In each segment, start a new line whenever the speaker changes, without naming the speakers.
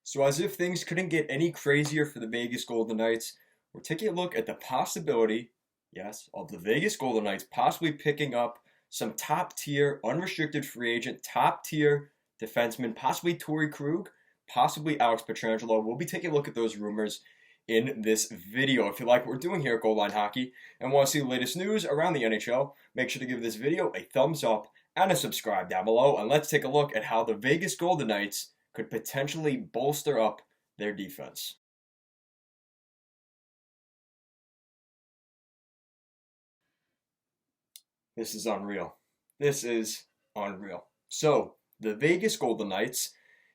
So as if things couldn't get any crazier for the Vegas Golden Knights, we're taking a look at the possibility, yes, of the Vegas Golden Knights possibly picking up some top tier, unrestricted free agent, top tier defenseman, possibly Torey Krug, possibly Alex Pietrangelo. We'll be taking a look at those rumors in this video. If you like what we're doing here at Goal Line Hockey and want to see the latest news around the NHL, make sure to give this video a thumbs up and a subscribe down below. And let's take a look at how the Vegas Golden Knights could potentially bolster up their defense. This is unreal. This is unreal. So, the Vegas Golden Knights,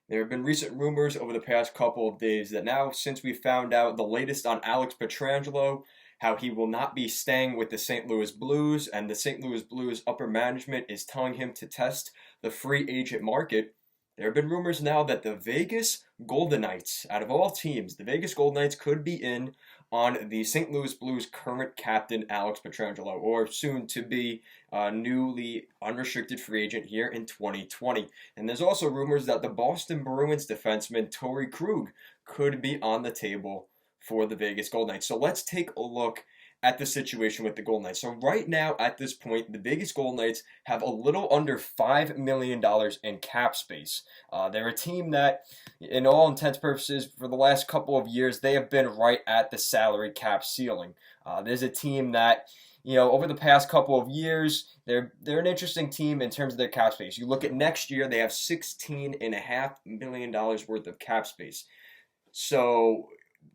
there have been recent rumors over the past couple of days that now, since we found out the latest on Alex Pietrangelo, how he will not be staying with the St. Louis Blues, and the St. Louis Blues upper management is telling him to test the free agent market. There have been rumors now that the Vegas Golden Knights, out of all teams, the Vegas Golden Knights could be in on the St. Louis Blues current captain Alex Pietrangelo, or soon to be newly unrestricted free agent here in 2020. And there's also rumors that the Boston Bruins defenseman Torey Krug could be on the table for the Vegas Golden Knights. So let's take a look at the situation with the Golden Knights. So right now, at this point, the Vegas Golden Knights have a little under $5 million in cap space. They're a team that, in all intents and purposes, for the last couple of years, they have been right at the salary cap ceiling. There's a team that, over the past couple of years, they're an interesting team in terms of their cap space. You look at next year, they have $16.5 million worth of cap space. So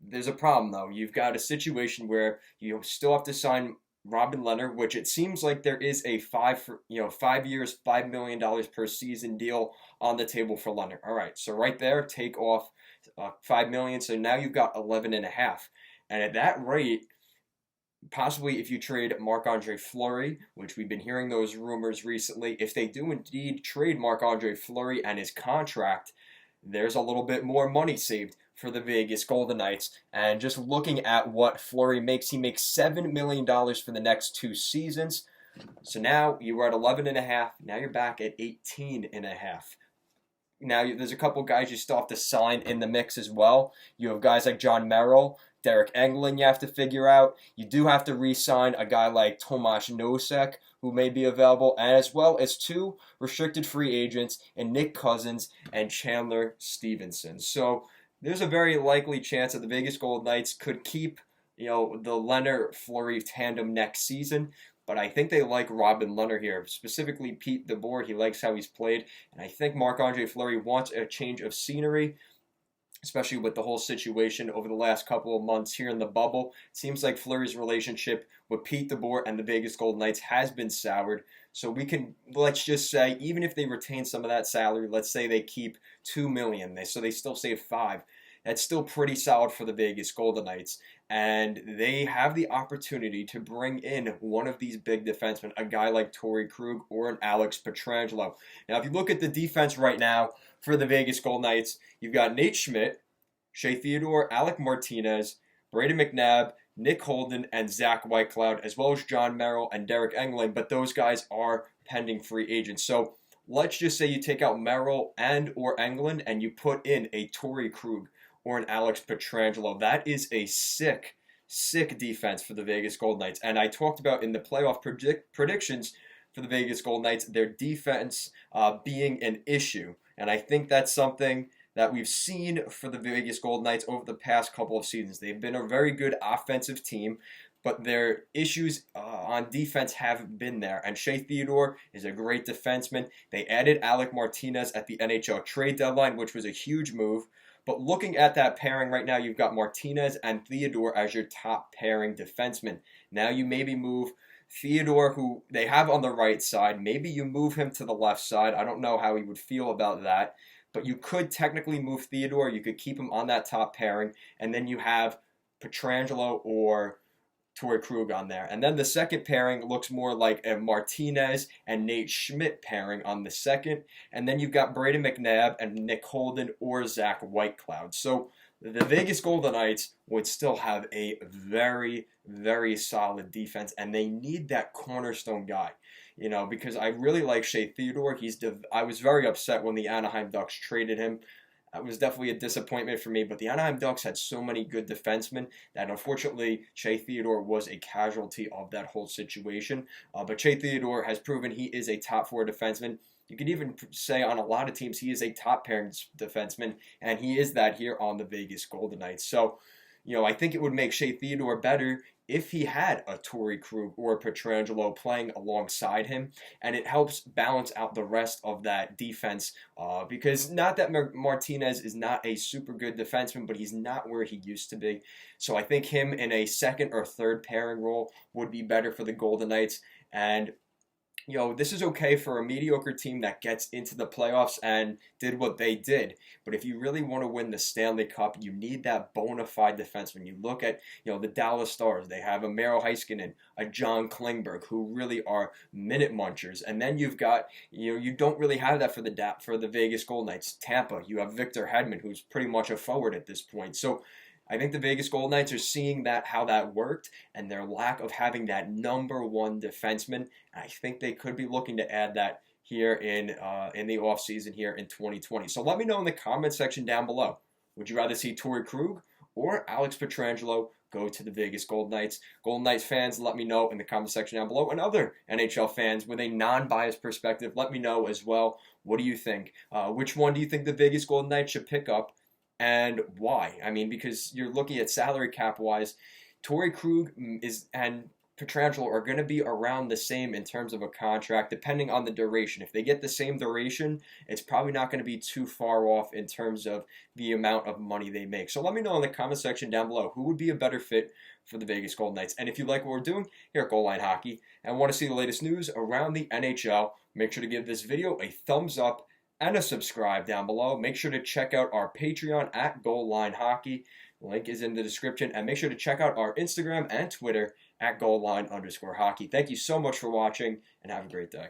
there's a problem, though. You've got a situation where you still have to sign Robin Lehner, which it seems like there is a 5 years, $5 million per season deal on the table for Lehner. All right, so right there, take off $5 million. So now you've got 11.5, and at that rate, possibly if you trade Marc-Andre Fleury, which we've been hearing those rumors recently, if they do indeed trade Marc-Andre Fleury and his contract, there's a little bit more money saved for the Vegas Golden Knights. And just looking at what Fleury makes, he makes $7 million for the next 2 seasons. So now you were at 11.5. Now you're back at 18.5. Now there's a couple guys you still have to sign in the mix as well. You have guys like John Merrill, Derek Engelland you have to figure out. You do have to re-sign a guy like Tomas Nosek, who may be available, and as well as 2 restricted free agents in Nick Cousins and Chandler Stevenson. So there's a very likely chance that the Vegas Golden Knights could keep, the Lehner-Fleury tandem next season. But I think they like Robin Lehner here, specifically Pete DeBoer. He likes how he's played, and I think Marc-Andre Fleury wants a change of scenery, especially with the whole situation over the last couple of months here in the bubble. It seems like Fleury's relationship with Pete DeBoer and the Vegas Golden Knights has been soured. So let's just say, even if they retain some of that salary, let's say they keep $2 million, so they still save $5. That's still pretty solid for the Vegas Golden Knights. And they have the opportunity to bring in one of these big defensemen, a guy like Torey Krug or an Alex Pietrangelo. Now, if you look at the defense right now for the Vegas Golden Knights, you've got Nate Schmidt, Shea Theodore, Alec Martinez, Brayden McNabb, Nick Holden, and Zach Whitecloud, as well as John Merrill and Derek Engelland, but those guys are pending free agents. So let's just say you take out Merrill and or Engelland and you put in a Torey Krug or an Alex Pietrangelo. That is a sick defense for the Vegas Golden Knights. And I talked about in the playoff predictions for the Vegas Golden Knights, their defense being an issue. And I think that's something that we've seen for the Vegas Golden Knights over the past couple of seasons. They've been a very good offensive team, but their issues on defense haven't been there. And Shea Theodore is a great defenseman. They added Alec Martinez at the NHL trade deadline, which was a huge move. But looking at that pairing right now, you've got Martinez and Theodore as your top pairing defensemen. Now you maybe move Theodore, who they have on the right side. Maybe you move him to the left side. I don't know how he would feel about that. But you could technically move Theodore. You could keep him on that top pairing. And then you have Pietrangelo or Torey Krug on there. And then the second pairing looks more like a Martinez and Nate Schmidt pairing on the second. And then you've got Brayden McNabb and Nick Holden or Zach Whitecloud. So the Vegas Golden Knights would still have a very, very solid defense, and they need that cornerstone guy. Because I really like Shea Theodore. I was very upset when the Anaheim Ducks traded him. That was definitely a disappointment for me, but the Anaheim Ducks had so many good defensemen that unfortunately Shea Theodore was a casualty of that whole situation. But Shea Theodore has proven he is a top four defenseman. You could even say on a lot of teams he is a top pairing defenseman, and he is that here on the Vegas Golden Knights. So, I think it would make Shea Theodore better if he had a Torey Krug or a Pietrangelo playing alongside him, and it helps balance out the rest of that defense. Because not that Martinez is not a super good defenseman, but he's not where he used to be. So I think him in a second or third pairing role would be better for the Golden Knights. And this is okay for a mediocre team that gets into the playoffs and did what they did. But if you really want to win the Stanley Cup, you need that bona fide defense. When you look at, the Dallas Stars, they have a Miro Heiskanen, a John Klingberg, who really are minute munchers. And then you've got, you don't really have that for the Vegas Golden Knights. Tampa, you have Victor Hedman, who's pretty much a forward at this point. So I think the Vegas Golden Knights are seeing how that worked and their lack of having that number one defenseman. I think they could be looking to add that here in the offseason here in 2020. So let me know in the comment section down below. Would you rather see Torey Krug or Alex Pietrangelo go to the Vegas Golden Knights? Golden Knights fans, let me know in the comment section down below. And other NHL fans with a non-biased perspective, let me know as well. What do you think? Which one do you think the Vegas Golden Knights should pick up? And why? I mean, because you're looking at salary cap wise, Torey Krug and Pietrangelo are going to be around the same in terms of a contract, depending on the duration. If they get the same duration, it's probably not going to be too far off in terms of the amount of money they make. So let me know in the comment section down below who would be a better fit for the Vegas Golden Knights. And if you like what we're doing here at Goal Line Hockey and want to see the latest news around the NHL, make sure to give this video a thumbs up and a subscribe down below. Make sure to check out our Patreon at Goal Line Hockey. Link is in the description. And make sure to check out our Instagram and Twitter at goalline_hockey. Thank you so much for watching, and have a great day.